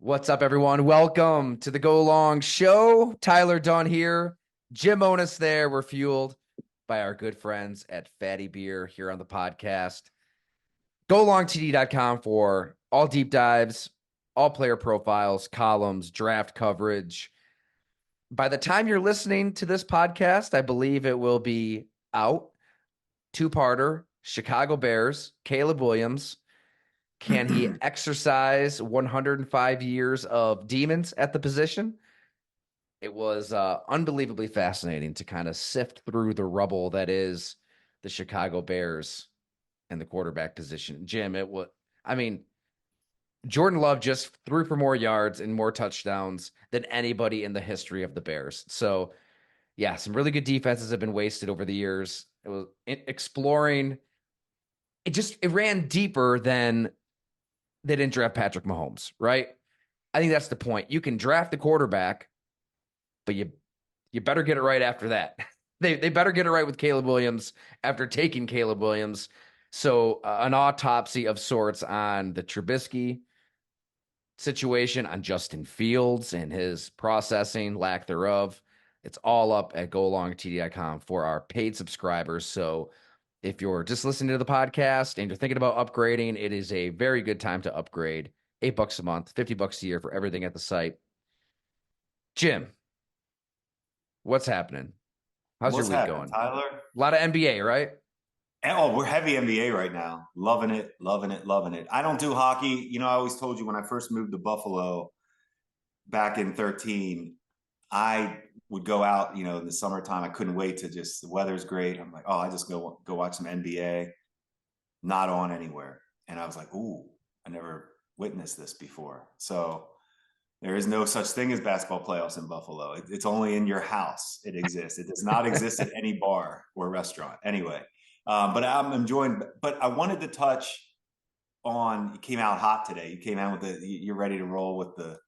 What's up, everyone? Welcome to the Go Long Show. Tyler Dunn here. Jim Onis there. We're fueled by our good friends at Fatty Beer here on the podcast. GoLongTD.com for all deep dives, all player profiles, columns, draft coverage. By the time you're listening to this podcast, I believe it will be out. Two-parter, Chicago Bears, Caleb Williams. Can he exercise 105 years of demons at the position? It was unbelievably fascinating to kind of sift through the rubble that is the Chicago Bears and the quarterback position. Jim, Jordan Love just threw for more yards and more touchdowns than anybody in the history of the Bears. So, yeah, some really good defenses have been wasted over the years. It was exploring. It ran deeper than they didn't draft Patrick Mahomes, right? I think that's the point. You can draft the quarterback, but you better get it right after that. They better get it right with Caleb Williams after taking Caleb Williams. So an autopsy of sorts on the Trubisky situation, on Justin Fields and his processing, lack thereof. It's all up at golongtd.com for our paid subscribers. So if you're just listening to the podcast and you're thinking about upgrading, it is a very good time to upgrade. $8 a month, $50 a year for everything at the site. Jim, what's happening? How's your week going? Tyler? A lot of NBA, right? Oh, we're heavy NBA right now. Loving it, loving it, loving it. I don't do hockey. I always told you when I first moved to Buffalo back in 13, I would go out, in the summertime. I couldn't wait to the weather's great. I'm like, oh, I just go watch some NBA. Not on anywhere. And I was like, ooh, I never witnessed this before. So there is no such thing as basketball playoffs in Buffalo. It's only in your house it exists. It does not exist at any bar or restaurant. Anyway, but I'm enjoying. But I wanted to touch on. You came out hot today. You came out with you're ready to roll with the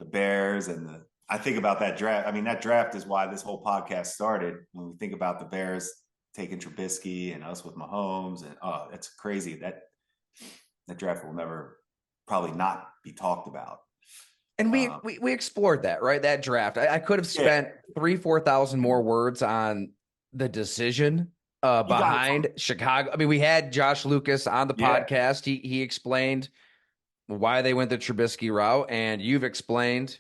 Bears and I think about that draft. I mean, that draft is why this whole podcast started. When we think about the Bears taking Trubisky and us with Mahomes, and it's crazy that draft will never probably not be talked about. And we explored that, right? That draft. I could have spent 4,000 more words on the decision behind Chicago. I mean, we had Josh Lucas on the podcast. He explained why they went the Trubisky route, and you've explained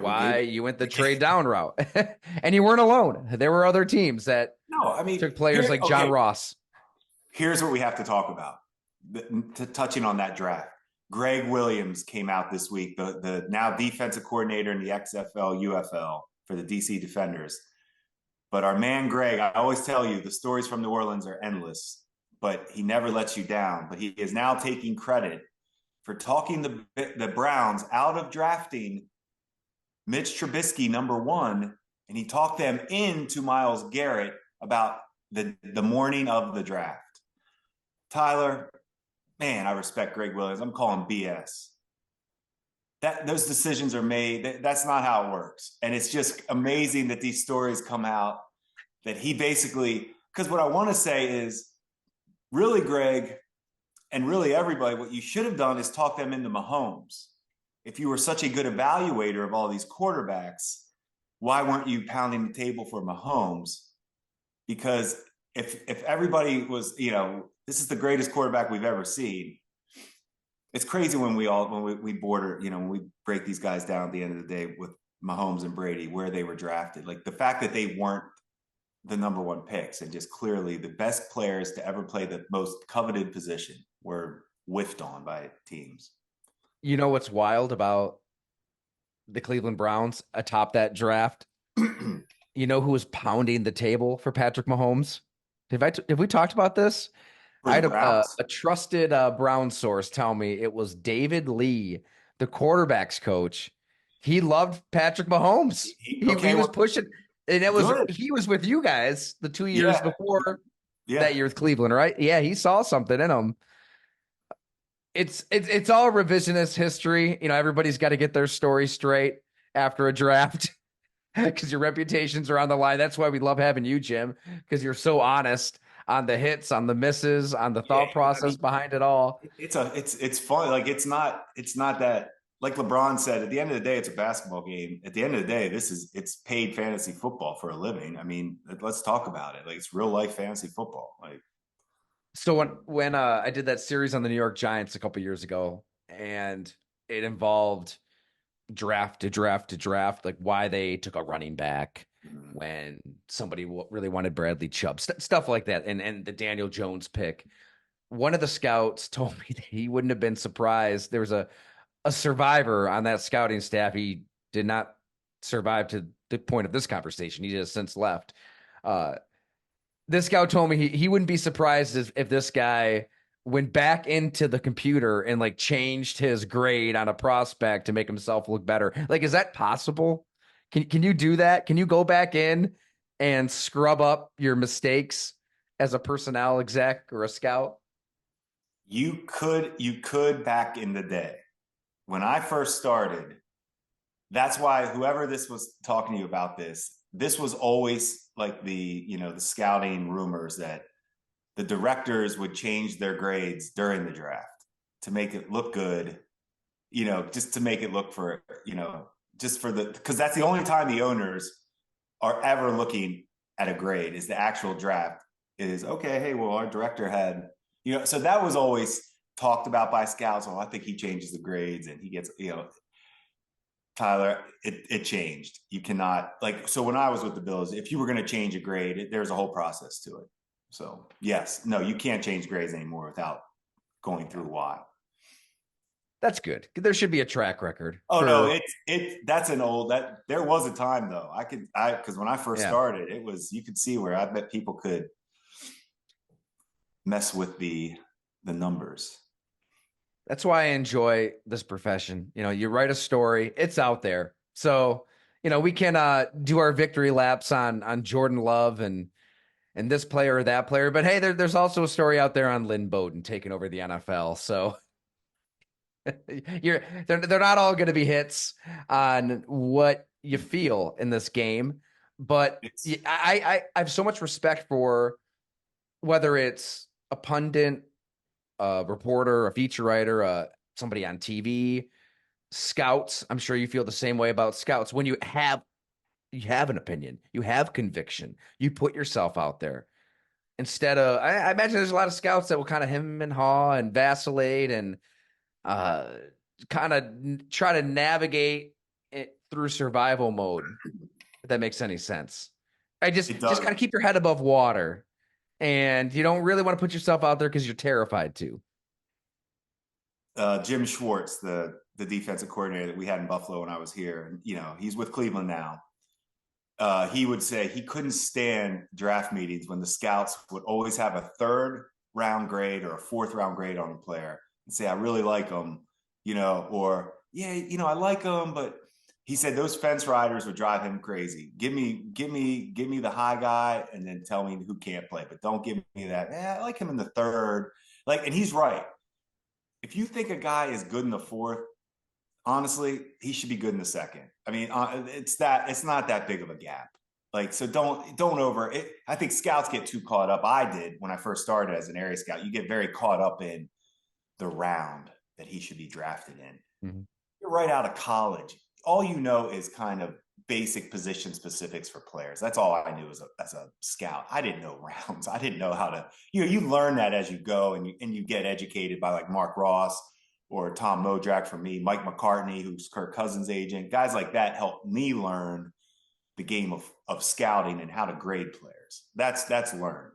why you went the trade down route. And you weren't alone. There were other teams that took players like John Ross. Here's what we have to talk about. Touching on that draft. Greg Williams came out this week, the now defensive coordinator in the XFL, UFL for the DC Defenders. But our man Greg, I always tell you, the stories from New Orleans are endless, but he never lets you down. But he is now taking credit for talking the Browns out of drafting Mitch Trubisky, #1, and he talked them into Myles Garrett about the morning of the draft. Tyler, man, I respect Greg Williams. I'm calling BS. Those decisions are made. That's not how it works. And it's just amazing that these stories come out that he basically, because what I want to say is, really, Greg, and really everybody, what you should have done is talk them into Mahomes. If you were such a good evaluator of all these quarterbacks, why weren't you pounding the table for Mahomes? Because if everybody was, this is the greatest quarterback we've ever seen. It's crazy when we border, when we break these guys down at the end of the day with Mahomes and Brady, where they were drafted. Like the fact that they weren't the #1 picks and just clearly the best players to ever play the most coveted position were whiffed on by teams. You know what's wild about the Cleveland Browns atop that draft? You know who was pounding the table for Patrick Mahomes? Have we talked about this? I had a trusted Brown source tell me it was David Lee, the quarterback's coach. He loved Patrick Mahomes. He was pushing, and he was with you guys the 2 years before that year with Cleveland, right? Yeah, he saw something in him. It's all revisionist history. Everybody's got to get their story straight after a draft because your reputations are on the line. That's why we love having you, Jim, because you're so honest on the hits, on the misses, on the thought process behind it all. It's fun. Like it's not that like LeBron said, at the end of the day, it's a basketball game. At the end of the day, it's paid fantasy football for a living. I mean, let's talk about it. Like it's real life fantasy football. Like So when I did that series on the New York Giants a couple years ago, and it involved draft to draft to draft, like why they took a running back when somebody really wanted Bradley Chubb, stuff like that, and the Daniel Jones pick. One of the scouts told me that he wouldn't have been surprised. There was a survivor on that scouting staff. He did not survive to the point of this conversation. He has since left. Uh, this scout told me he wouldn't be surprised if this guy went back into the computer and like changed his grade on a prospect to make himself look better. Like, is that possible? Can you do that? Can you go back in and scrub up your mistakes as a personnel exec or a scout? you could back in the day when I first started. That's why whoever this was talking to you about this was always like the scouting rumors that the directors would change their grades during the draft to make it look good, just to make it look for, just for because that's the only time the owners are ever looking at a grade is the actual draft is okay. Hey, well, our director had, so that was always talked about by scouts. Oh, I think he changes the grades and he gets, Tyler, it changed. You cannot so when I was with the Bills, if you were going to change a grade, there's a whole process to it. So yes, no, you can't change grades anymore without going through why. That's good. There should be a track record Oh no, for, that's an old that there was a time though. Because when I first yeah. started, it was you could see where I bet people could mess with the numbers. That's why I enjoy this profession. You write a story, it's out there. So, we can do our victory laps on Jordan Love and this player or that player. But hey, there's also a story out there on Lynn Bowden taking over the NFL. So they're not all going to be hits on what you feel in this game. But It's I have so much respect for whether it's a pundit, a reporter, a feature writer, somebody on TV, scouts. I'm sure you feel the same way about scouts. When you have an opinion, you have conviction, you put yourself out there. Instead of, I imagine there's a lot of scouts that will kind of hem and haw and vacillate and uh, kind of try to navigate it through survival mode. If that makes any sense. I just it just does. kind of keep your head above water, and you don't really want to put yourself out there because you're terrified to. Jim Schwartz, the defensive coordinator that we had in Buffalo when I was here, and he's with Cleveland now. He would say he couldn't stand draft meetings when the scouts would always have a third round grade or a fourth round grade on a player and say, I really like him, or yeah, I like him, but he said those fence riders would drive him crazy. Give me the high guy and then tell me who can't play, but don't give me that. I like him in the third. And he's right. If you think a guy is good in the fourth, honestly, he should be good in the second. I mean, it's not that big of a gap. So don't over it. I think scouts get too caught up. I did when I first started as an area scout. You get very caught up in the round that he should be drafted in. Mm-hmm. You're right out of college. All you know is kind of basic position specifics for players. That's all I knew as a scout. I didn't know rounds. I didn't know how to, you learn that as you go and you get educated by like Mark Ross or Tom Modrak for me, Mike McCartney, who's Kirk Cousins' agent. Guys like that helped me learn the game of scouting and how to grade players. That's learned.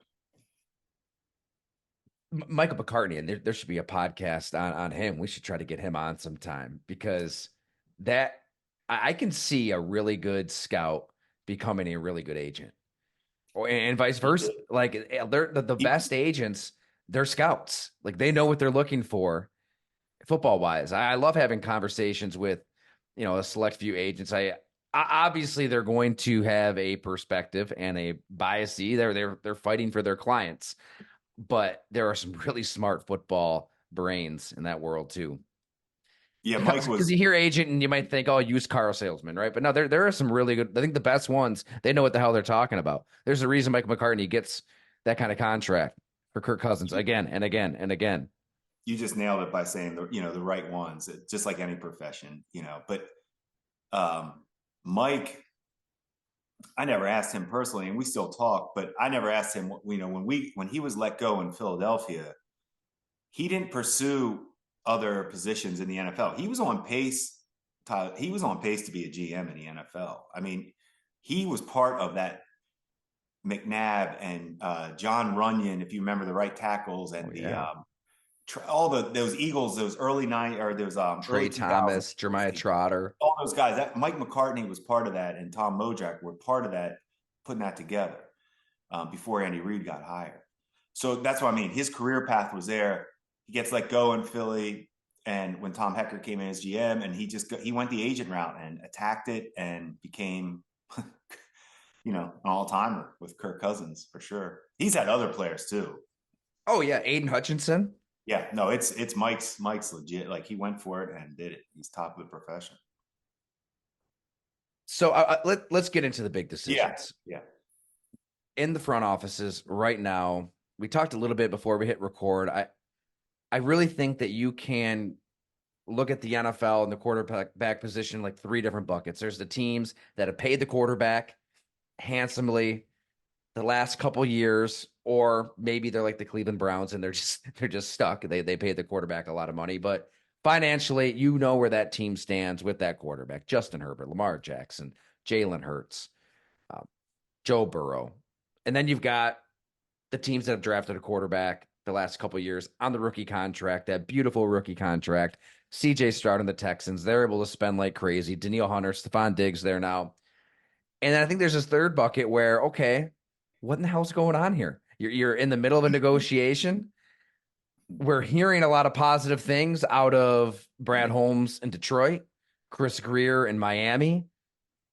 Michael McCartney, and there should be a podcast on him. We should try to get him on sometime because that I can see a really good scout becoming a really good agent, and vice versa. Like they're the best agents, they're scouts. Like they know what they're looking for football wise. I love having conversations with, a select few agents. Obviously they're going to have a perspective and a bias. They're fighting for their clients, but there are some really smart football brains in that world too. Yeah, Mike Because was. you hear agent and you might think, oh, used car salesman, right? But no, there are some really good. I think the best ones, they know what the hell they're talking about. There's a reason Mike McCartney gets that kind of contract for Kirk Cousins again and again and again. you just nailed it by saying the right ones. It's just like any profession, But Mike, I never asked him personally, and we still talk, but I never asked him. When he was let go in Philadelphia, he didn't pursue other positions in the NFL. He was on pace. He was on pace to be a GM in the NFL. I mean, he was part of that McNabb and John Runyon, if you remember the right tackles, and Yeah. all those Eagles, those early those Trey early 2000s Thomas, Jeremiah Trotter. all those guys. That Mike McCartney was part of that, and Tom Mojack were part of that, putting that together before Andy Reid got hired. So that's what I mean. His career path was there. He gets let go in Philly, and when Tom Hecker came in as GM, and he went the agent route and attacked it and became, an all timer with Kirk Cousins for sure. He's had other players too. Oh yeah, Aiden Hutchinson. Yeah, no, it's Mike's legit. Like he went for it and did it. He's top of the profession. So let's get into the big decisions. Yeah. In the front offices right now, we talked a little bit before we hit record. I really think that you can look at the NFL and the quarterback position like three different buckets. There's the teams that have paid the quarterback handsomely the last couple years, or maybe they're like the Cleveland Browns and they're just stuck. They paid the quarterback a lot of money, but financially, you know where that team stands with that quarterback: Justin Herbert, Lamar Jackson, Jalen Hurts, Joe Burrow. And then you've got the teams that have drafted a quarterback the last couple of years on the rookie contract, that beautiful rookie contract. CJ Stroud and the Texans, they're able to spend like crazy. Danielle Hunter, Stephon Diggs there now. And then I think there's this third bucket where, okay, what in the hell's going on here? You're in the middle of a negotiation. We're hearing a lot of positive things out of Brad Holmes in Detroit, Chris Greer in Miami,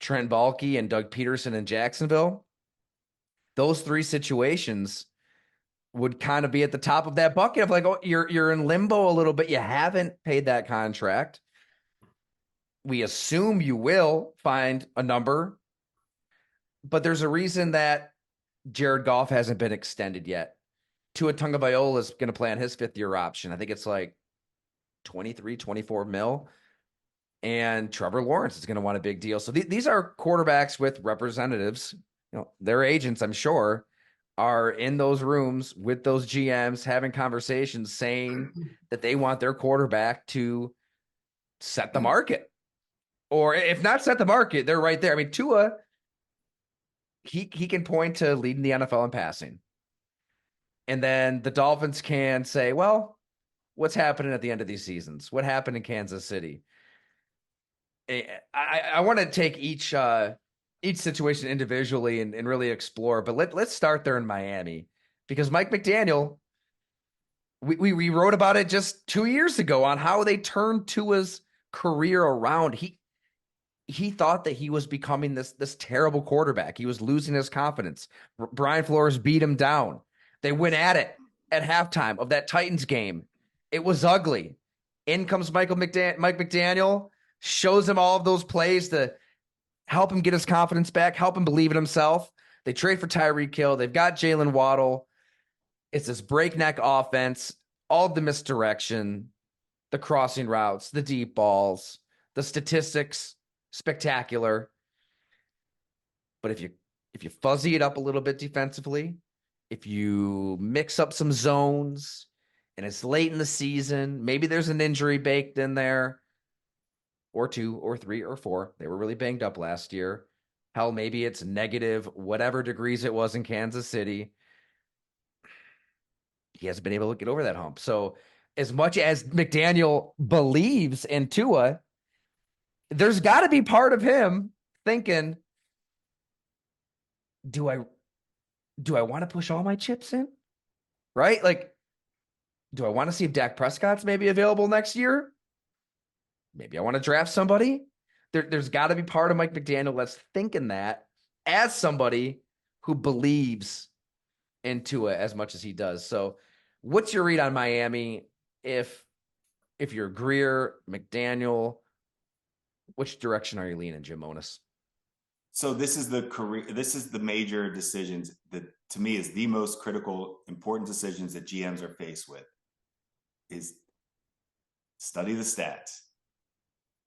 Trent Baalke and Doug Peterson in Jacksonville. Those three situations would kind of be at the top of that bucket of like, oh, you're in limbo a little bit. You haven't paid that contract. We assume you will find a number, but there's a reason that Jared Goff hasn't been extended yet. Tua Tagovailoa is going to play on his fifth-year option. I think it's like 23, 24 mil. And Trevor Lawrence is going to want a big deal. So these are quarterbacks with representatives. Their agents, I'm sure, are in those rooms with those GMs having conversations saying that they want their quarterback to set the market. Or if not set the market, they're right there. I mean, Tua, he can point to leading the NFL in passing. And then the Dolphins can say, well, what's happening at the end of these seasons? What happened in Kansas City? I want to take each situation individually and really explore, but let's start there in Miami, because Mike McDaniel, we wrote about it just 2 years ago on how they turned Tua's career around. He thought that he was becoming this terrible quarterback. He was losing his confidence. Brian Flores beat him down. They went at it at halftime of that Titans game. It was ugly. In comes Mike McDaniel, shows him all of those plays to help him get his confidence back, help him believe in himself. They trade for Tyreek Hill. They've got Jalen Waddle. It's this breakneck offense, all the misdirection, the crossing routes, the deep balls, the statistics, spectacular. But if you fuzzy it up a little bit defensively, if you mix up some zones and it's late in the season, maybe there's an injury baked in there, or two or three or four. They were really banged up last year. Hell, maybe it's negative, whatever degrees it was in Kansas City. He hasn't been able to get over that hump. So as much as McDaniel believes in Tua, there's got to be part of him thinking, do I want to push all my chips in? Right? Like, do I want to see if Dak Prescott's maybe available next year? Maybe I want to draft somebody. There's got to be part of Mike McDaniel that's thinking that, as somebody who believes in Tua as much as he does. So what's your read on Miami? If you're Greer, McDaniel, which direction are you leaning, Jim Monis? So this is the major decisions that to me is the most critical, important decisions that GMs are faced with. Is Study the stats.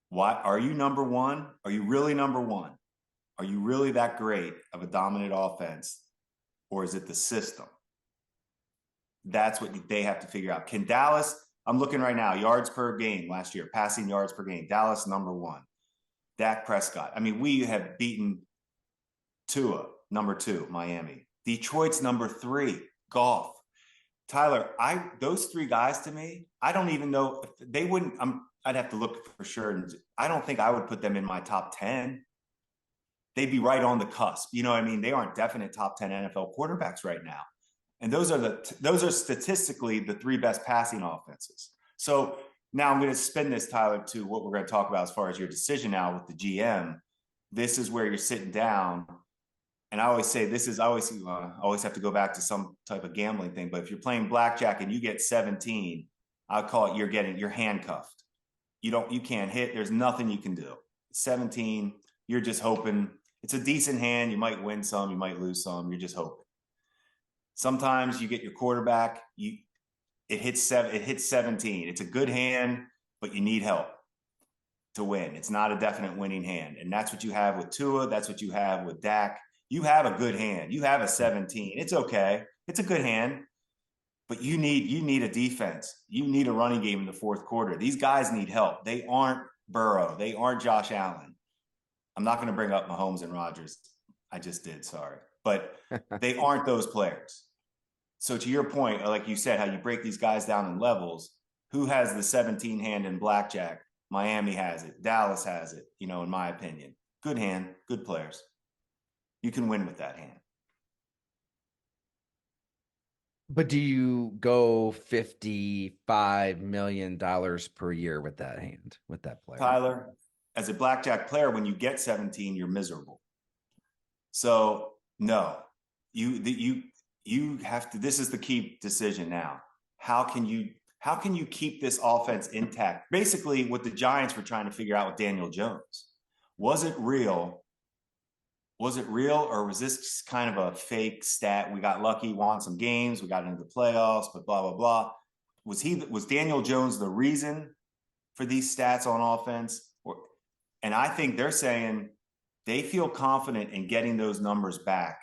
Why are you number one? Are you really number one? Are you really that great of a dominant offense? Or is it the system? That's what they have to figure out. Can Dallas, I'm looking right now, yards per game last year, passing yards per game. Dallas, number one. Dak Prescott. I mean, we have beaten Tua, number two, Miami. Detroit's number three, Goff. Tyler, those three guys to me, I don't even know if they wouldn't. I'd have to look for sure. I don't think I would put them in my top 10. They'd be right on the cusp. You know what I mean? They aren't definite top 10 NFL quarterbacks right now. And those are statistically the three best passing offenses. So now I'm going to spin this, Tyler, to what we're going to talk about as far as your decision now with the GM. This is where you're sitting down. And I always say I always have to go back to some type of gambling thing. But if you're playing blackjack and you get 17, I'll call it you're handcuffed. You can't hit. There's nothing you can do. 17, you're just hoping. It's a decent hand. You might win some, you might lose some. You're just hoping. Sometimes you get your quarterback. It hits 17. It's a good hand, but you need help to win. It's not a definite winning hand, and that's what you have with Tua. That's what you have with Dak. You have a good hand. You have a 17. It's okay. It's a good hand, but you need a defense. You need a running game in the fourth quarter. These guys need help. They aren't Burrow. They aren't Josh Allen. I'm not going to bring up Mahomes and Rodgers. I just did. Sorry. But they aren't those players. So to your point, like you said, how you break these guys down in levels, who has the 17 hand in blackjack? Miami has it. Dallas has it, in my opinion. Good hand, good players. You can win with that hand. But do you go $55 million per year with that hand, with that player? Tyler, as a blackjack player, when you get 17, you're miserable. So no, you have to. This is the key decision now. How can you keep this offense intact? Basically, what the Giants were trying to figure out with Daniel Jones. Was it real? Or was this kind of a fake stat? We got lucky, won some games, we got into the playoffs, but blah blah blah. Was Daniel Jones the reason for these stats on offense? And I think they're saying they feel confident in getting those numbers back.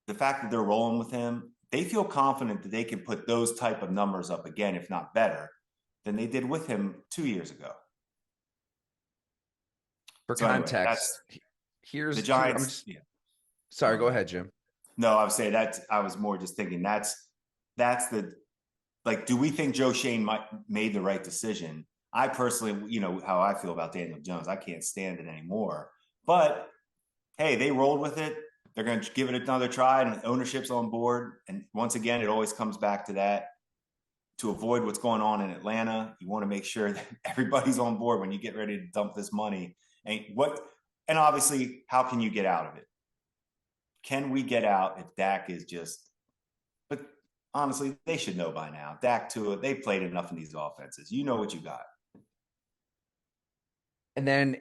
The fact that they're rolling with him, they feel confident that they can put those type of numbers up again, if not better, than they did with him 2 years ago. For context, here's the Giants. Sorry, go ahead, Jim. No, I would say I was more just thinking that's the, like, do we think Joe Shane made the right decision? I personally, how I feel about Daniel Jones. I can't stand it anymore. But hey, they rolled with it. They're going to give it another try, and ownership's on board. And once again, it always comes back to that. To avoid what's going on in Atlanta, you want to make sure that everybody's on board when you get ready to dump this money. And obviously, how can you get out of it? Can we get out if Dak is just? But honestly, they should know by now. Dak, Tua, they played enough in these offenses. You know what you got. And then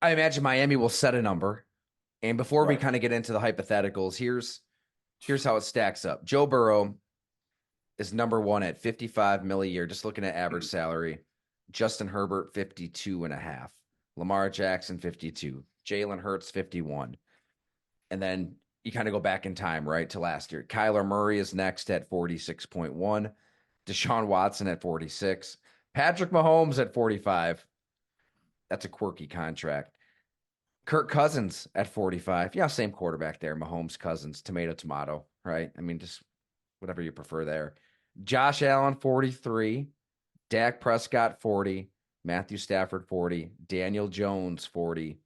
I imagine Miami will set a number. And before we kind of get into the hypotheticals, here's how it stacks up. Joe Burrow is number one at $55 million a year, just looking at average salary. Justin Herbert, 52.5. Lamar Jackson, 52. Jalen Hurts, 51. And then you kind of go back in time, right, to last year. Kyler Murray is next at 46.1. Deshaun Watson at 46. Patrick Mahomes at 45. That's a quirky contract. Kirk Cousins at 45. Yeah, same quarterback there. Mahomes, Cousins, tomato, right? I mean, just whatever you prefer there. Josh Allen, 43. Dak Prescott, 40. Matthew Stafford, 40. Daniel Jones, 40.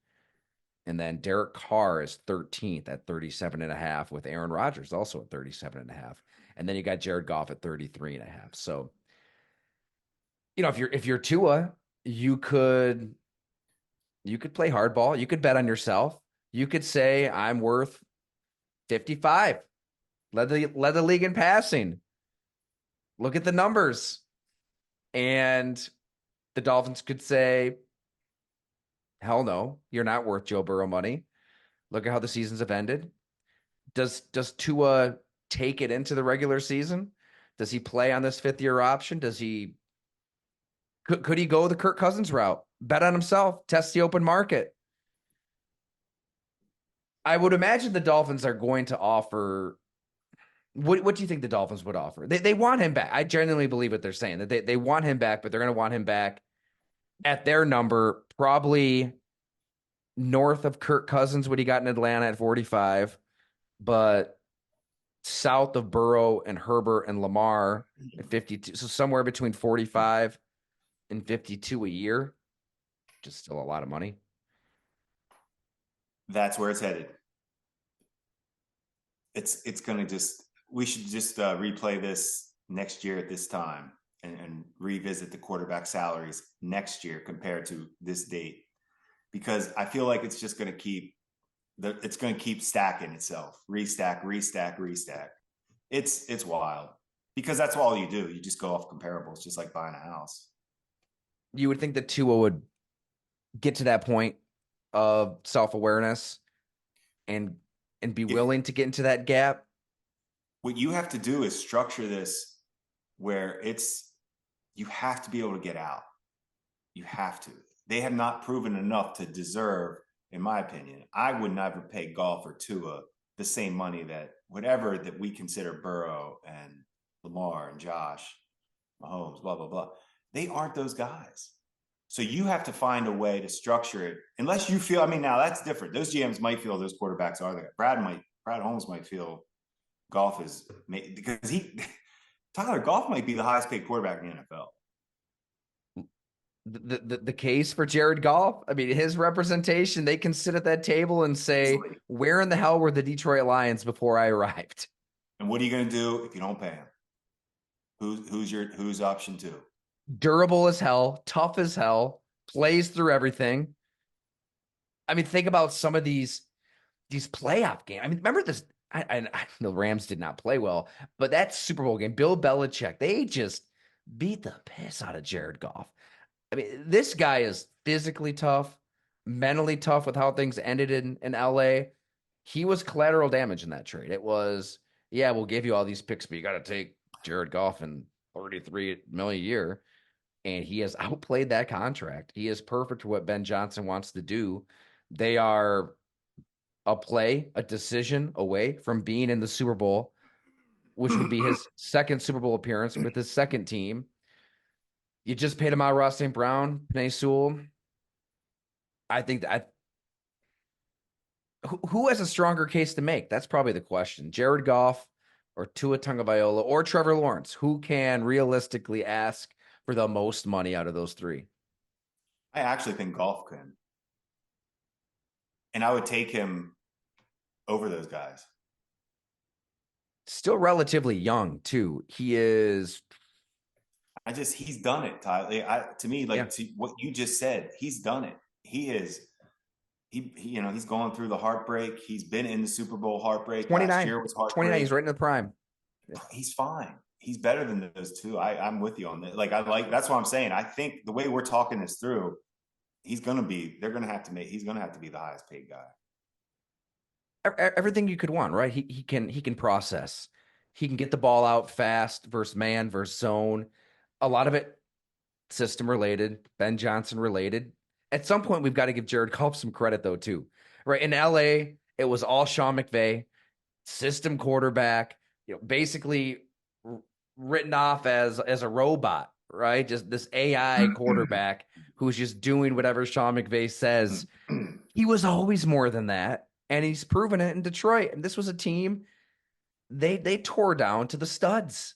And then Derek Carr is 13th at 37.5, with Aaron Rodgers also at 37.5. And then you got Jared Goff at 33.5. So, if you're Tua, you could play hardball. You could bet on yourself. You could say, I'm worth 55. Led the league in passing. Look at the numbers. And the Dolphins could say, hell no, you're not worth Joe Burrow money. Look at how the seasons have ended. Does Tua take it into the regular season? Does he play on this fifth-year option? Does he Could he go the Kirk Cousins route? Bet on himself, test the open market. I would imagine the Dolphins are going to offer. What do you think the Dolphins would offer? They want him back. I genuinely believe what they're saying, that they want him back, but they're going to want him back at their number, probably north of Kirk Cousins, what he got in Atlanta at 45, but south of Burrow and Herbert and Lamar at 52. So somewhere between 45 and 52 a year, which is still a lot of money. That's where it's headed. It's going to just, we should just replay this next year at this time and revisit the quarterback salaries next year compared to this date, because I feel like it's just going to keep it's going to keep stacking itself, restack, restack, restack. It's wild, because that's all you do. You just go off comparables, just like buying a house. You would think that Tua would get to that point of self-awareness and be If willing to get into that gap. what you have to do is structure this where you have to be able to get out. You have to. They have not proven enough to deserve, in my opinion. I would never pay Goff or Tua the same money that whatever that we consider Burrow and Lamar and Josh, Mahomes, blah, blah, blah. They aren't those guys. So you have to find a way to structure it. Unless you feel, I mean, now that's different. Those GMs might feel those quarterbacks are there. Brad Holmes might feel Goff is, because Tyler Goff might be the highest paid quarterback in the NFL. The case for Jared Goff, I mean, his representation, they can sit at that table and say, where in the hell were the Detroit Lions before I arrived? And what are you going to do if you don't pay him? Who's option two? Durable as hell, tough as hell, plays through everything. I mean, think about some of these playoff games. I mean, remember this? I the Rams did not play well, but that Super Bowl game, Bill Belichick, they just beat the piss out of Jared Goff. I mean, this guy is physically tough, mentally tough with how things ended in LA. He was collateral damage in that trade. It was, yeah, we'll give you all these picks, but you got to take Jared Goff and 33 million a year. And he has outplayed that contract. He is perfect for what Ben Johnson wants to do. They are a decision away from being in the Super Bowl, which would be his second Super Bowl appearance with his second team. You just paid him out, Ross St. Brown, Penei Sewell. I think that who has a stronger case to make? That's probably the question. Jared Goff or Tua Tagovailoa or Trevor Lawrence? Who can realistically ask for the most money out of those three? I actually think Goff can. And I would take him over those guys. Still relatively young, too. He is. He's done it, Tyler. To me, like, Yeah. to what you just said, he's done it. He's going through the heartbreak. He's been in the Super Bowl heartbreak. 29. Last year was heartbreak. 29, he's right in the prime. He's fine. He's better than those two. I'm with you on that. That's what I'm saying. I think the way we're talking this through, he's going to be the highest paid guy. Everything you could want, right? He can process. He can get the ball out fast versus man versus zone. A lot of it system related, Ben Johnson related. At some point, we've got to give Jared Goff some credit, though, too. Right? In LA, it was all Sean McVay, system quarterback, basically written off as a robot, right? Just this AI quarterback who's just doing whatever Sean McVay says. He was always more than that, and he's proven it in Detroit. And this was a team they tore down to the studs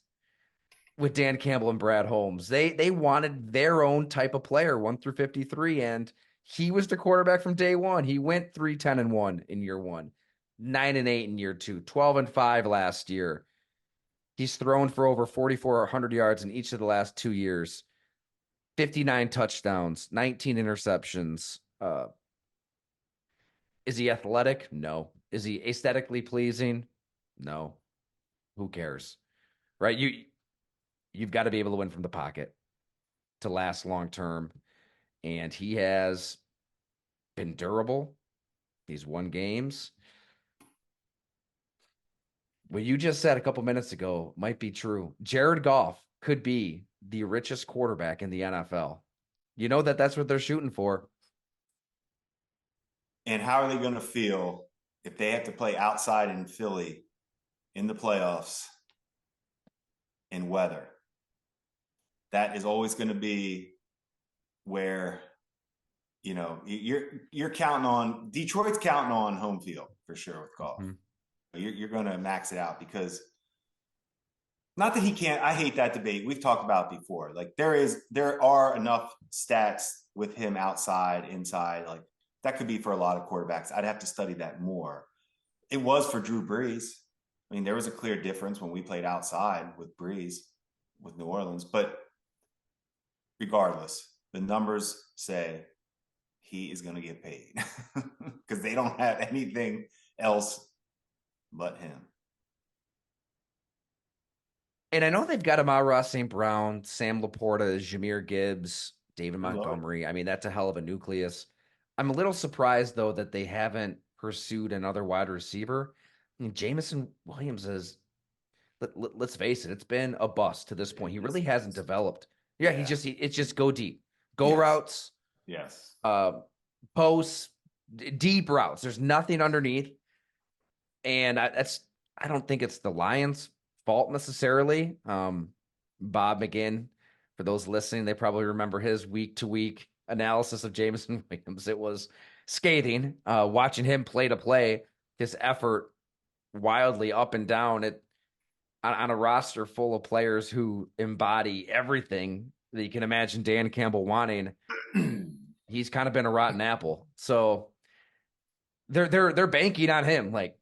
with Dan Campbell and Brad Holmes. They wanted their own type of player, 1 through 53, and he was the quarterback from day one. He went 3-10-1 in year one, 9-8 in year two, 12-5 last year. He's thrown for over 4,400 yards in each of the last 2 years, 59 touchdowns, 19 interceptions. Is he athletic? No. Is he aesthetically pleasing? No. Who cares? Right? You've got to be able to win from the pocket to last long term. And he has been durable. He's won games. What you just said a couple minutes ago might be true. Jared Goff could be the richest quarterback in the NFL. You know that's what they're shooting for. And how are they going to feel if they have to play outside in Philly in the playoffs in weather? That is always going to be where you're counting on Detroit's counting on home field for sure with Goff. Mm-hmm. You're going to max it out because not that he can't. I hate that debate. We've talked about it before. Like there are enough stats with him outside, inside. Like that could be for a lot of quarterbacks. I'd have to study that more. It was for Drew Brees. I mean, there was a clear difference when we played outside with Brees with New Orleans. But regardless, the numbers say he is going to get paid because they don't have anything else but him. And I know they've got Amon-Ra St. Brown, Sam Laporta, Jahmyr Gibbs, David Montgomery. I mean, that's a hell of a nucleus. I'm a little surprised, though, that they haven't pursued another wide receiver. I mean, Jameson Williams is, let's face it, it's been a bust to this point. He really hasn't developed. Yeah, it's just go deep. Go routes. Yes. Posts, deep routes. There's nothing underneath. And I don't think it's the Lions' fault necessarily. Bob McGinn, for those listening, they probably remember his week-to-week analysis of Jameson Williams. It was scathing. Watching him play to play, his effort wildly up and down on a roster full of players who embody everything that you can imagine Dan Campbell wanting. He's kind of been a rotten apple. So they're banking on him, like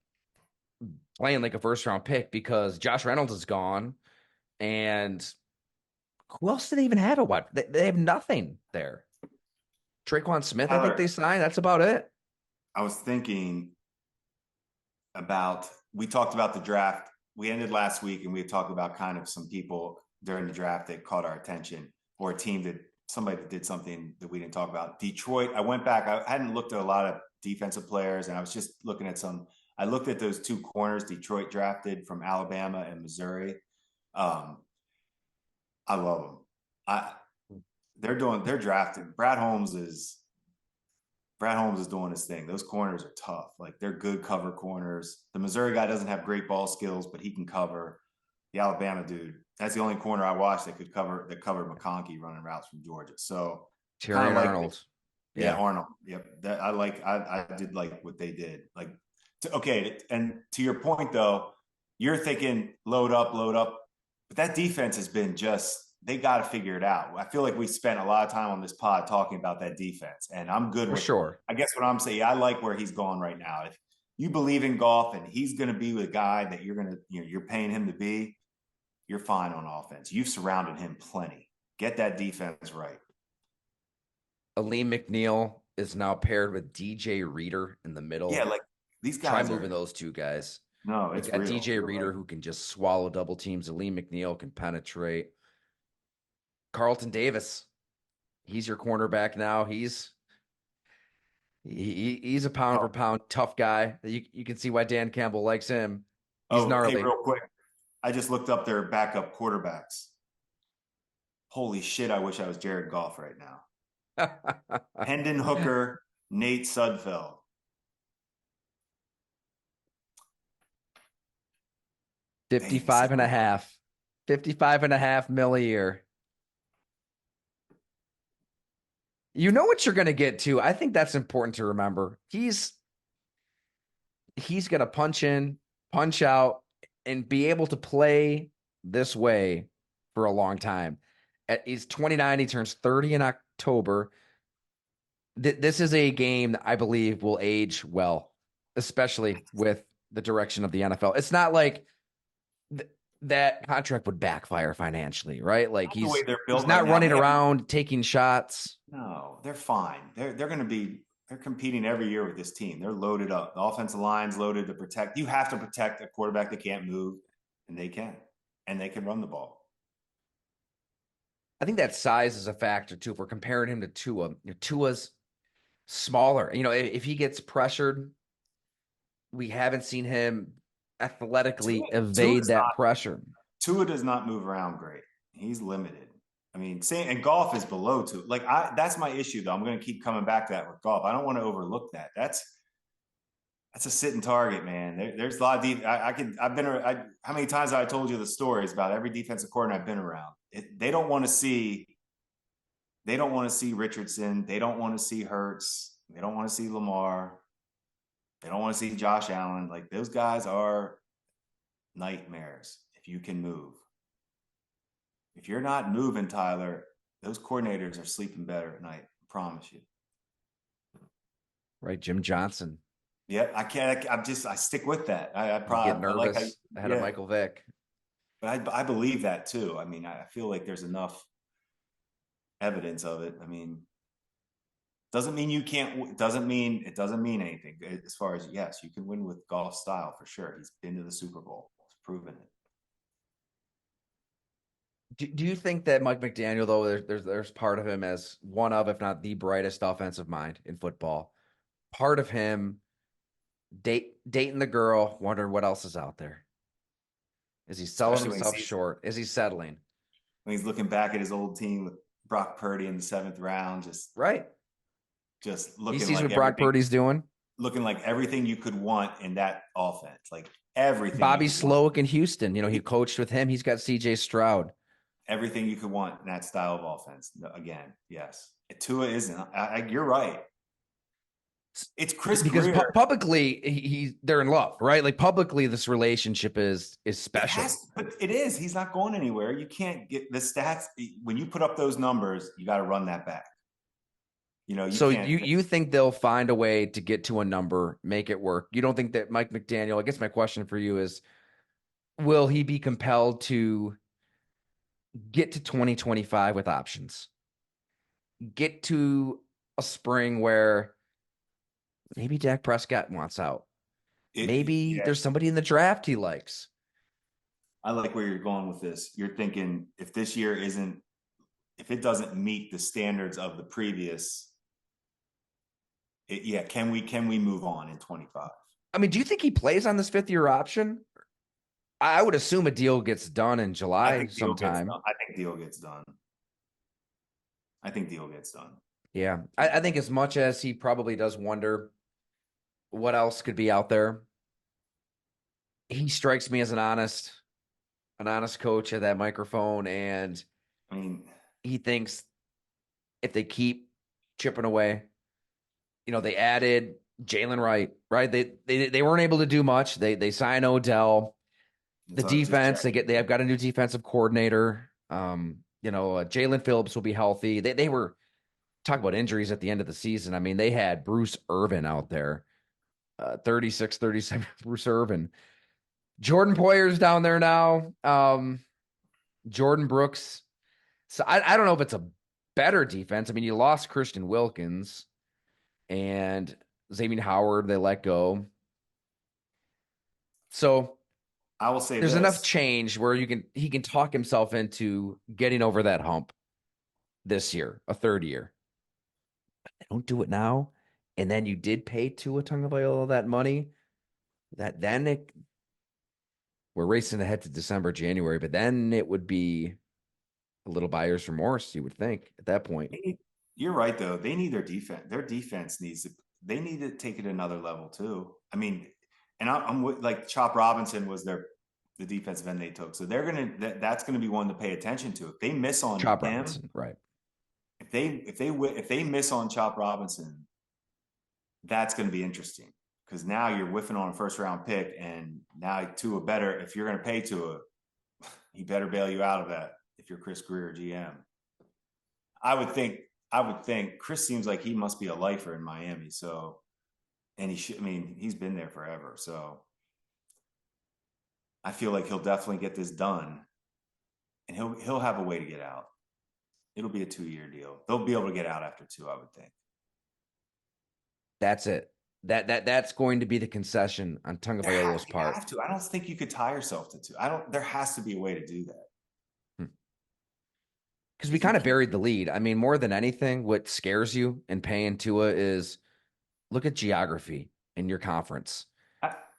playing like a first round pick because Josh Reynolds is gone. And who else do they even have at wide? They have nothing there. Traquan Smith, I think they signed. That's about it. I was thinking we talked about the draft. We ended last week and we talked about kind of some people during the draft that caught our attention, or a team somebody that did something that we didn't talk about. Detroit, I went back. I hadn't looked at a lot of defensive players, and I was just looking at I looked at those two corners Detroit drafted from Alabama and Missouri. I love them. They're drafting. Brad Holmes is doing his thing. Those corners are tough. Like they're good cover corners. The Missouri guy doesn't have great ball skills, but he can cover. The Alabama dude, that's the only corner I watched that covered McConkey running routes from Georgia. So Terry Arnold. Yeah, Arnold. Yep. I did like what they did. Like, and to your point though, you're thinking load up, but that defense has been they got to figure it out. I feel like we spent a lot of time on this pod talking about that defense, and I'm good with sure. I guess what I'm saying, I like where he's going right now. If you believe in Goff and he's going to be the guy that you're paying him to be, you're fine on offense. You've surrounded him plenty. Get that defense right. Aleem McNeil is now paired with DJ Reader in the middle. Yeah, like these guys. Try moving those two guys. No, it's got DJ Reader who can just swallow double teams. Aleem McNeil can penetrate. Carlton Davis, he's your cornerback now. He's a pound for pound tough guy. You can see why Dan Campbell likes him. He's gnarly. Hey, real quick, I just looked up their backup quarterbacks. Holy shit! I wish I was Jared Goff right now. Hendon Hooker, Nate Sudfeld. $55 and a half mil a year. You know what you're going to get to. I think that's important to remember. He's going to punch in, punch out, and be able to play this way for a long time. He's 29. He turns 30 in October. This is a game that I believe will age well, especially with the direction of the NFL. It's not like that contract would backfire financially, right? Like he's not running around taking shots. No, they're fine. They're competing every year with this team. They're loaded up. The offensive line's loaded to protect. You have to protect a quarterback that can't move, and they can. And they can run the ball. I think that size is a factor too. If we're comparing him to Tua, Tua's smaller. If he gets pressured, we haven't seen him athletically evade that pressure. Tua does not move around great. He's limited. I mean, and Goff is below two. Like that's my issue though. I'm going to keep coming back to that with Goff. I don't want to overlook that. That's a sitting target, man. There's a lot of I've been. How many times have I told you the stories about every defensive coordinator I've been around? They don't want to see. They don't want to see Richardson. They don't want to see Hurts. They don't want to see Lamar. They don't want to see Josh Allen. Like those guys are nightmares if you can move. If you're not moving, Tyler, those coordinators are sleeping better at night. I promise you. Right, Jim Johnson. Yeah, I can't. I stick with that. I You get probably I like how. nervous ahead of Yeah, Michael Vick. but I believe that too. I mean, I feel like there's enough evidence of it. I mean, doesn't mean you can't. Doesn't mean anything as far as yes, you can win with Golf style for sure. He's been to the Super Bowl. He's proven it. Do you think that Mike McDaniel, though, there's part of him as one of, if not the brightest offensive mind in football? Part of him dating the girl, wondering what else is out there. Is he selling Especially when he himself sees short? Is he settling? when he's looking back at his old team with Brock Purdy in the seventh round, Right. just He looking sees like what Brock everything, Purdy's doing. looking like everything you could want in that offense, like everything you Bobby could want, Slowick in Houston, he coached with him. He's got CJ Stroud. everything you could want in that style of offense. Again, yes, Tua isn't. You're right. It's Chris Because Greer. publicly they're in love, right? Like publicly, this relationship is It special. has, but it is. He's not going anywhere. You can't get the stats when you put up those numbers. You got to run that back. You So can't. you think they'll find a way to get to a number, make it work? You don't think that Mike McDaniel? I guess my question for you is, will he be compelled to get to 2025 with options? Get to a spring where maybe Dak Prescott wants out. Maybe Yeah, there's somebody in the draft he likes. I like where you're going with this. You're thinking if this year isn't, if it doesn't meet the standards of the previous, yeah, can we move on in 25? I mean, do you think he plays on this 5th-year option? I would assume a deal gets done in I July think deal gets sometime. done. I think deal gets done. I think deal gets done. Yeah. I think as much as he probably does wonder what else could be out there, he strikes me as an honest coach at that microphone. And I mean, he thinks if they keep chipping away, they added Jalen Wright, right? They weren't able to do much. They sign Odell. The so I was just defense, checking. they have got a new defensive coordinator. Jalen Phillips will be healthy. They were talking about injuries at the end of the season. I mean, they had Bruce Irvin out there, 36, 37, Bruce Irvin. Jordan Poyer's down there now. Jordan Brooks. So I don't know if it's a better defense. I mean, you lost Christian Wilkins and Xavier Howard, they let go. So I will say there's enough this. change where he can talk himself into getting over that hump this year, a third year. Don't do it now. And then you did pay Tua Tagovailoa that money. We're racing ahead to December, January, but then it would be a little buyer's remorse, you would think, at that point. You're right, though. They need their defense. Their defense needs to. They need to take it another level too. I mean, and I'm like Chop Robinson was the defensive end they took, so that's gonna be one to pay attention to. If they miss on Chop him, Robinson, right? if they miss on Chop Robinson, that's going to be interesting because now you're whiffing on a first round pick, and now Tua better if you're going to pay Tua, he better bail you out of that. If you're Chris Greer GM, I would think. I would think Chris seems like he must be a lifer in Miami. So, and he should. I mean, he's been there forever. So, I feel like he'll definitely get this done, and he'll have a way to get out. It'll be a 2-year deal. They'll be able to get out after 2, I would think. That's it. That's going to be the concession on Tagovailoa's You part. have to. I don't think you could tie yourself to 2. I don't. There has to be a way to do that. Because we kind of buried the lead. I mean, more than anything, what scares you in paying Tua is look at geography in your conference.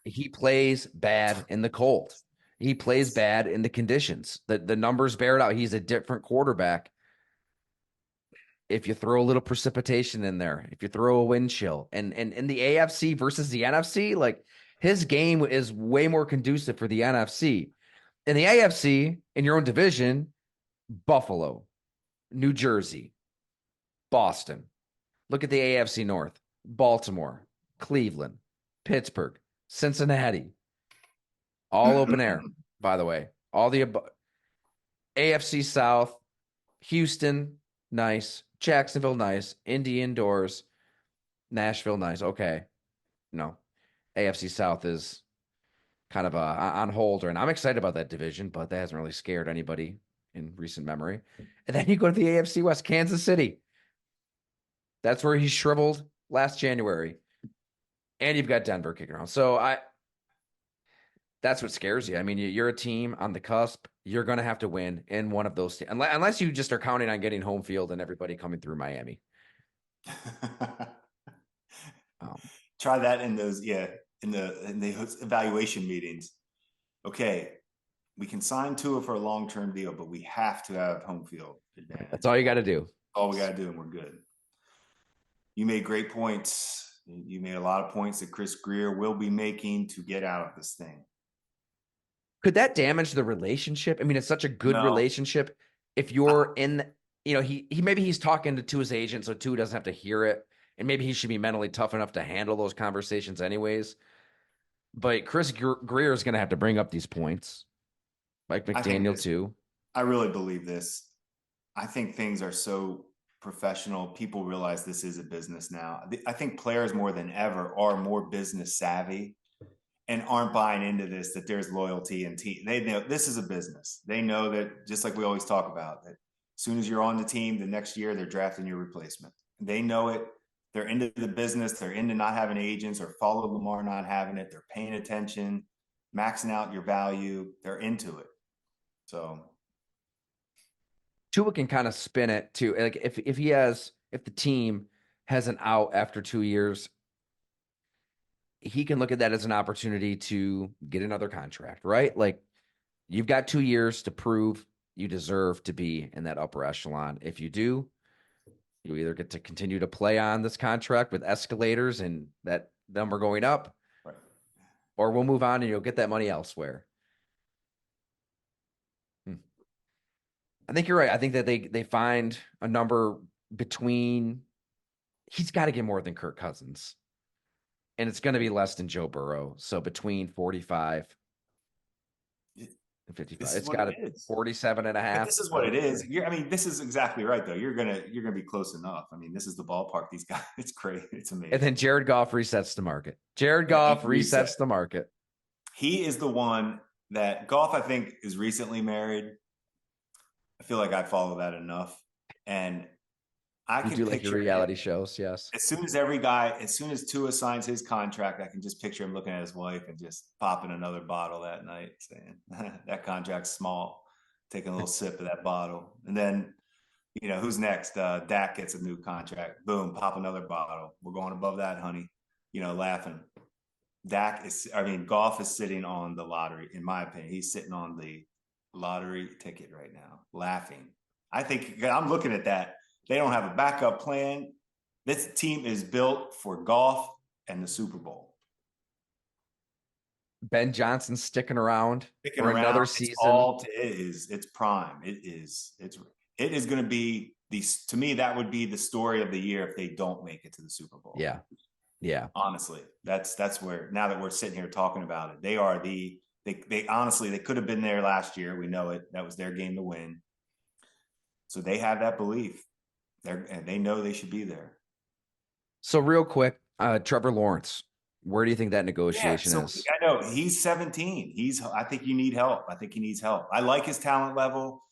He plays bad in the cold. He plays bad in the conditions. The numbers bear it out. He's a different quarterback if you throw a little precipitation in there, if you throw a wind chill, and in the AFC versus the NFC, like his game is way more conducive for the NFC. In the AFC, in your own division, Buffalo, New Jersey, Boston. Look at the AFC North: Baltimore, Cleveland, Pittsburgh, Cincinnati, all open air, by the way. All the AFC South: Houston, nice. Jacksonville, nice. Indy indoors. Nashville, nice. Okay. No. AFC South is kind of on hold, and I'm excited about that division, but that hasn't really scared anybody in recent memory. And then you go to the AFC West, Kansas City. That's where he shriveled last January. And you've got Denver kicking around. So that's what scares you. I mean, you're a team on the cusp. You're going to have to win in one of those, unless you just are counting on getting home field and everybody coming through Miami. Try that in those, in the evaluation meetings. Okay, we can sign Tua for a long-term deal, but we have to have home field advantage. That's all you got to do. All we got to do, and we're good. You made great points. You made a lot of points that Chris Grier will be making to get out of this thing. Could that damage the relationship? I mean, it's such a good relationship. If you're maybe he's talking to his agent, so Tua doesn't have to hear it. And maybe he should be mentally tough enough to handle those conversations anyways. But Chris Grier is going to have to bring up these points. Mike McDaniel, too. I really believe this. I think things are so professional. People realize this is a business now. I think players more than ever are more business savvy and aren't buying into this, that there's loyalty and team. They know this is a business. They know that, just like we always talk about, that as soon as you're on the team, the next year they're drafting your replacement. They know it. They're into the business. They're into not having agents, or follow Lamar not having it. They're paying attention, maxing out your value. They're into it. So Tua can kind of spin it too. Like if the team has an out after 2 years, he can look at that as an opportunity to get another contract, right? Like, you've got 2 years to prove you deserve to be in that upper echelon. If you do, you either get to continue to play on this contract with escalators and that number going up, right, or we'll move on and you'll get that money elsewhere. I think you're right. I think that they find a number between. He's got to get more than Kirk Cousins, and it's going to be less than Joe Burrow. So between 45 and 55, it's got to 47 and a half. But this is what it is. This is exactly right, though. You're gonna be close enough. I mean, this is the ballpark. These guys, it's great. It's amazing. And then Jared Goff resets the market. Jared Goff resets the market. He is the one that Goff, I think, is recently married. I feel like I follow that enough, and I can do like your reality shows. Yes. As soon as Tua signs his contract, I can just picture him looking at his wife and just popping another bottle that night, saying, "That contract's small." Taking a little sip of that bottle, and then, who's next? Dak gets a new contract. Boom, pop another bottle. We're going above that, honey. Laughing. Goff is sitting on the lottery. In my opinion, he's sitting on the lottery ticket right now, laughing. I think I'm looking at that. They don't have a backup plan. This team is built for Goff and the Super Bowl. Ben Johnson sticking around for another season. It's prime. It is going to be to me, that would be the story of the year if they don't make it to the Super Bowl. Yeah. Yeah. Honestly, that's where, now that we're sitting here talking about it, they are they honestly, they could have been there last year. We know it. That was their game to win. So they have that belief. They know they should be there. So real quick, Trevor Lawrence, where do you think that negotiation is? I know he's 17. I think you need help. I think he needs help. I like his talent level.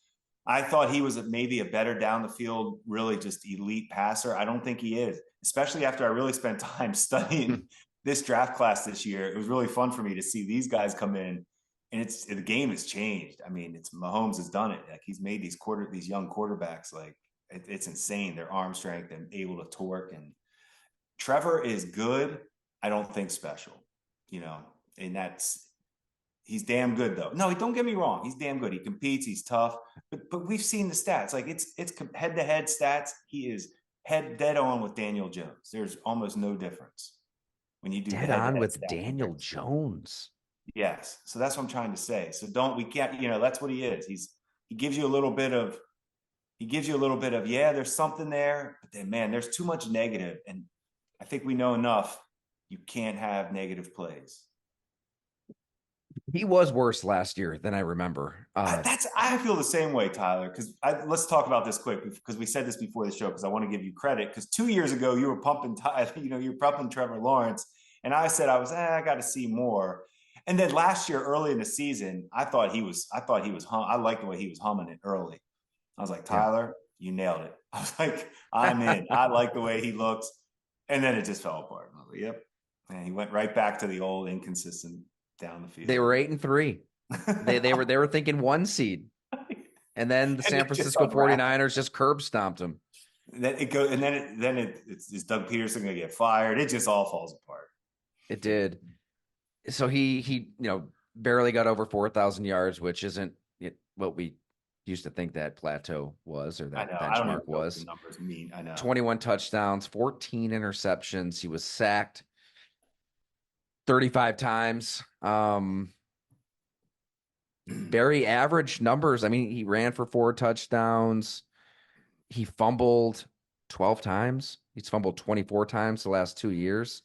I thought he was maybe a better down the field, really just elite passer. I don't think he is, especially after I really spent time studying this draft class this year. It was really fun for me to see these guys come in, and the game has changed. I mean, Mahomes has done it. Like, he's made these young quarterbacks, like, it's insane, their arm strength and able to torque. And Trevor is good. I don't think special, and He's damn good though. No, don't get me wrong. He's damn good. He competes. He's tough. But we've seen the stats. Like it's head to head stats. He is head dead on with Daniel Jones. There's almost no difference when you do the Dead head to on head with stat Daniel comparison. Jones. Yes. So that's what I'm trying to say. So we can't, that's what he is. He gives you a little bit of, yeah, there's something there, but then man, there's too much negative. And I think we know enough. You can't have negative plays. He was worse last year than I remember. I feel the same way, Tyler. Because let's talk about this quick because we said this before the show. Because I want to give you credit. Because 2 years ago you were pumping, you were pumping Trevor Lawrence, and I said I got to see more. And then last year, early in the season, I thought he was. I liked the way he was humming it early. I was like, Yeah. Tyler, you nailed it. I was like, I'm in. I like the way he looks. And then it just fell apart. I was like, yep. And he went right back to the old inconsistent down the field. They were 8-3. They were thinking 1 seed. And then the San Francisco 49ers just curb stomped him. Then it goes, and then is Doug Peterson going to get fired? It just all falls apart. It did. So he barely got over 4,000 yards, which isn't what we used to think that plateau was, or that benchmark was. The numbers mean. I know. 21 touchdowns, 14 interceptions. He was sacked 35 times. Very average numbers. I mean, he ran for 4 touchdowns. He fumbled 12 times. He's fumbled 24 times the last 2 years.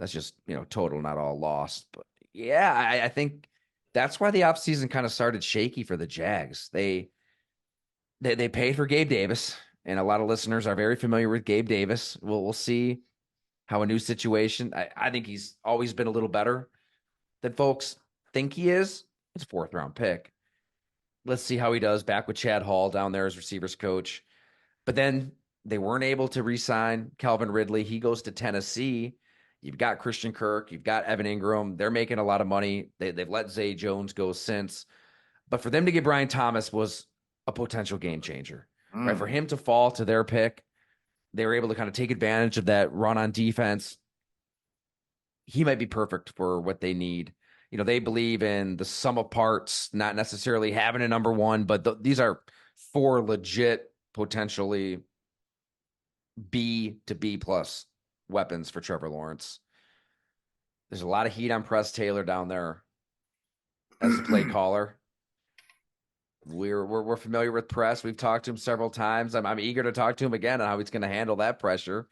That's just, total, not all lost. But yeah, I think that's why the offseason kind of started shaky for the Jags. They paid for Gabe Davis, and a lot of listeners are very familiar with Gabe Davis. We'll see how a new situation. I think he's always been a little better than folks think he is. It's a 4th-round pick. Let's see how he does back with Chad Hall down there as receivers coach. But then they weren't able to re-sign Calvin Ridley. He goes to Tennessee. You've got Christian Kirk. You've got Evan Ingram. They're making a lot of money. They've let Zay Jones go since. But for them to get Brian Thomas was a potential game changer. Right? For him to fall to their pick, they were able to kind of take advantage of that run on defense. He might be perfect for what they need. They believe in the sum of parts, not necessarily having a number one, but these are 4 legit, potentially B to B plus weapons for Trevor Lawrence. There's a lot of heat on Press Taylor down there as the play caller. We're familiar with Press. We've talked to him several times. I'm eager to talk to him again on how he's going to handle that pressure.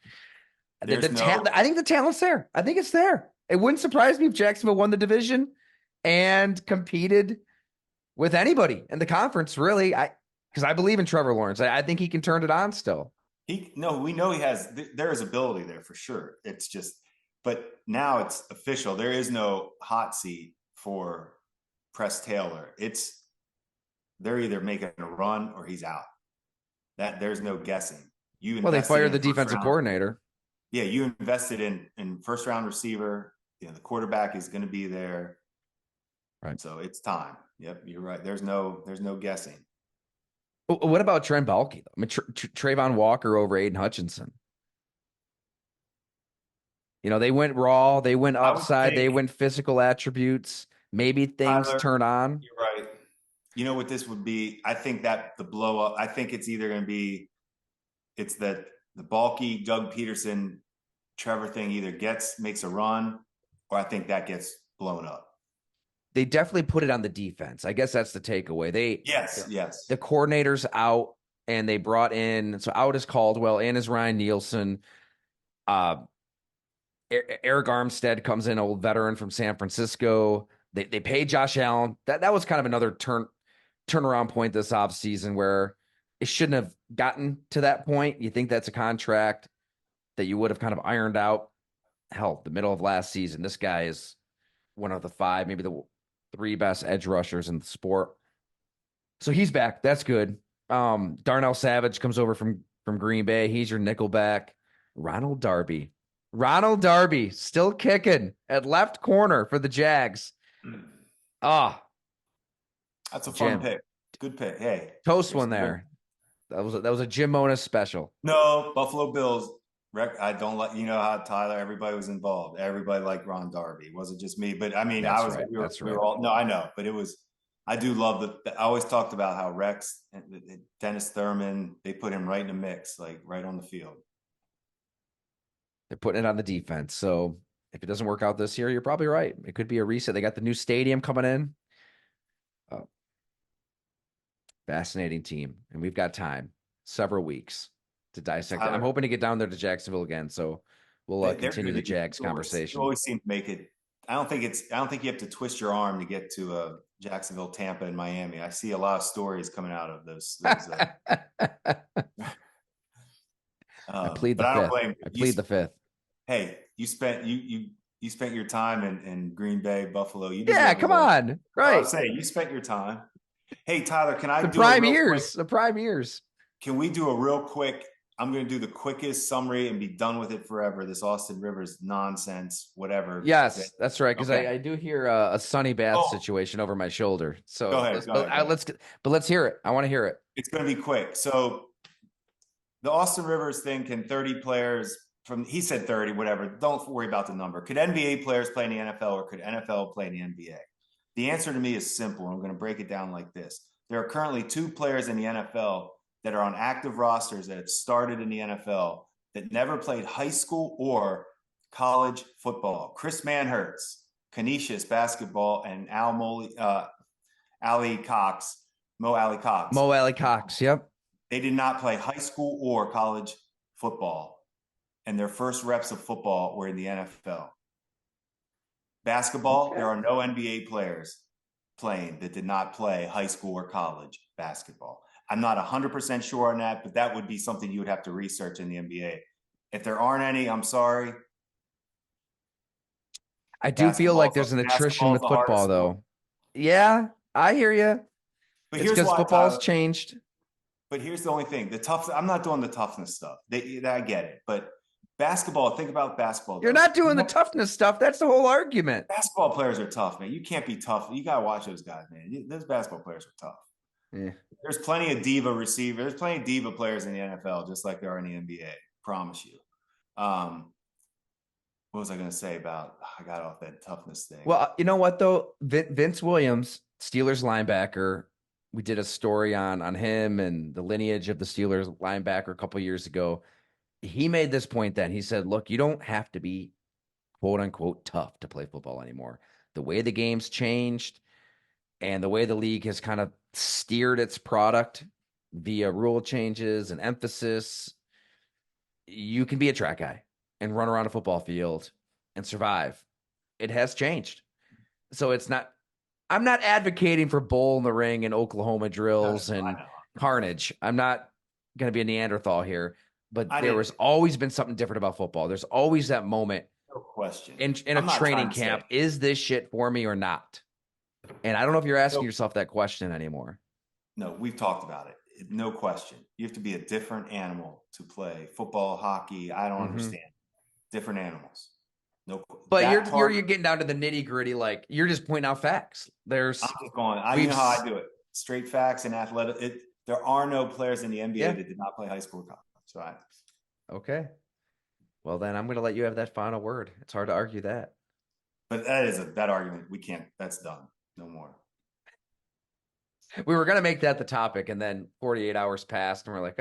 I think the talent's there. I think it's there. It wouldn't surprise me if Jacksonville won the division and competed with anybody in the conference, really. Because I believe in Trevor Lawrence. I think he can turn it on still. We know he has. There is ability there for sure. It's just, but now it's official. There is no hot seat for Press Taylor. They're either making a run or he's out. That there's no guessing. They fired the defensive coordinator. Yeah, you invested in first round receiver. The quarterback is going to be there. Right. So it's time. Yep, you're right. There's no guessing. What about Trent Baalke? I mean, Trayvon Walker over Aiden Hutchinson. They went raw. They went upside. They went physical attributes. Maybe things turn on. You're right. You know what this would be? I think that the blow up. I think it's either going to be, it's that the Baalke, Doug Peterson, Trevor thing either makes a run, or I think that gets blown up. They definitely put it on the defense. I guess that's the takeaway. Yes. The coordinator's out, and they brought in, so out is Caldwell, in is Ryan Nielsen. Eric Armstead comes in, old veteran from San Francisco. They pay Josh Allen. That was kind of another turnaround point this offseason where it shouldn't have gotten to that point. You think that's a contract that you would have kind of ironed out. Hell, the middle of last season, this guy is one of the 5, maybe the 3 best edge rushers in the sport. So he's back. That's good. Darnell Savage comes over from Green Bay. He's your nickelback. Ronald Darby still kicking at left corner for the Jags. That's a fun pick. Good pick. Hey, toast one there. That was a Jim Mona special. No, Buffalo Bills. I don't like, you know how Tyler, everybody was involved. Everybody liked Ron Darby. It wasn't just me, but I mean, That's right. That's we right. were all, no, I know, but it was, I do love I always talked about how Rex and Dennis Thurman, they put him right in the mix, like right on the field. They're putting it on the defense. So if it doesn't work out this year, you're probably right. It could be a reset. They got the new stadium coming in. Oh, fascinating team. And we've got time, several weeks to dissect it. I'm Tyler, hoping to get down there to Jacksonville again. So we'll they're continue good the to you. Jags You conversation. always seem to make it. I don't think you have to twist your arm to get to Jacksonville, Tampa, and Miami. I see a lot of stories coming out of those I plead but the I don't fifth. blame I you. plead the fifth. Hey, you spent your time in Green Bay, Buffalo. You Yeah, deserve a come little. on. I'm Right. saying you spent your time. Hey, Tyler, can I The do a prime real quick? years. The prime years. Can we do a real quick? I'm going to do the quickest summary and be done with it forever. This Austin Rivers nonsense, whatever. Yes, that's right. Because Okay. I do hear a sunny bath Oh, situation over my shoulder. go So ahead. Go ahead. Go ahead. let's hear it. I want to hear it. It's going to be quick. So the Austin Rivers thing, can 30 players from, he said 30, whatever. Don't worry about the number. Could NBA players play in the NFL or could NFL play in the NBA? The answer to me is simple. I'm going to break it down like this. There are currently 2 players in the NFL that are on active rosters that have started in the NFL that never played high school or college football. Chris Manhertz, Canisius basketball, and Ali Cox, Mo Ali Cox. Mo Alley Cox. Yep. They did not play high school or college football, and their first reps of football were in the NFL. Basketball, Okay. there are no NBA players playing that did not play high school or college basketball. I'm not 100% sure on that, but that would be something you would have to research in the NBA. If there aren't any, I'm sorry. I do feel like there's an attrition Basketball is with the football, hardest sport. though. Yeah, I hear you. But It's here's because why, football's Tyler. changed. But here's the only thing: the tough. I'm not doing the toughness stuff. I get it, but basketball. Think about basketball You're though. not doing the toughness stuff. That's the whole argument. Basketball players are tough, man. You can't be tough. You gotta watch those guys, man. Those basketball players are tough. Yeah. There's plenty of diva receivers. There's plenty of diva players in the NFL, just like there are in the NBA. Promise you. What was I going to say about? I got off that toughness thing. Well, you know what though? Vince Williams, Steelers linebacker. We did a story on him and the lineage of the Steelers linebacker a couple years ago. He made this point then. He said, "Look, you don't have to be quote unquote tough to play football anymore. The way the game's changed and the way the league has kind of steered its product via rule changes and emphasis, you can be a track guy and run around a football field and survive. It has changed. So it's not, I'm not advocating for bull in the ring and Oklahoma drills and carnage. I'm not going to be a Neanderthal here, but there has always been something different about football. There's always that moment No question. in a training camp. Is this shit for me or not? And I don't know if you're asking yourself that question anymore. No, we've talked about it. No question. You have to be a different animal to play football, hockey. I don't understand. Different animals. No, but you're getting down to the nitty gritty. Like you're just pointing out facts. I'm just going. You know how I do it. Straight facts and athletic. There are no players in the NBA that did not play high school or college. So okay. Well, then I'm going to let you have that final word. It's hard to argue that. But that argument. We can't. That's done. No more. We were going to make that the topic, and then 48 hours passed, and we're like,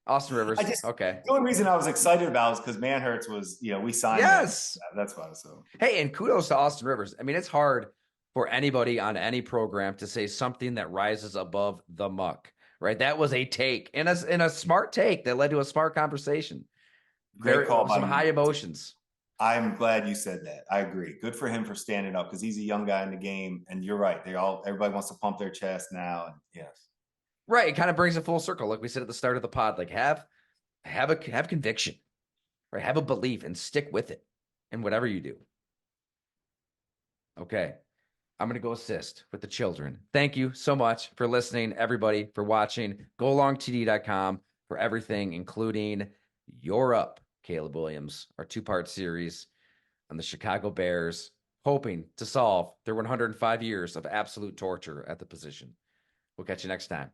Austin Rivers. Okay. The only reason I was excited about it is because Manhertz was, we signed. Yes. That's why. So hey, and kudos to Austin Rivers. I mean, it's hard for anybody on any program to say something that rises above the muck, right? That was a take and a smart take that led to a smart conversation. Great call. Some high emotions. I'm glad you said that. I agree. Good for him for standing up because he's a young guy in the game. And you're right. Everybody wants to pump their chest now. And yes. Right. It kind of brings it full circle. Like we said at the start of the pod, like have conviction, right? Have a belief and stick with it in whatever you do. Okay. I'm going to go assist with the children. Thank you so much for listening, everybody, for watching. GoLongTD.com for everything, including You're Up, Caleb Williams, our 2-part series on the Chicago Bears, hoping to solve their 105 years of absolute torture at the position. We'll catch you next time.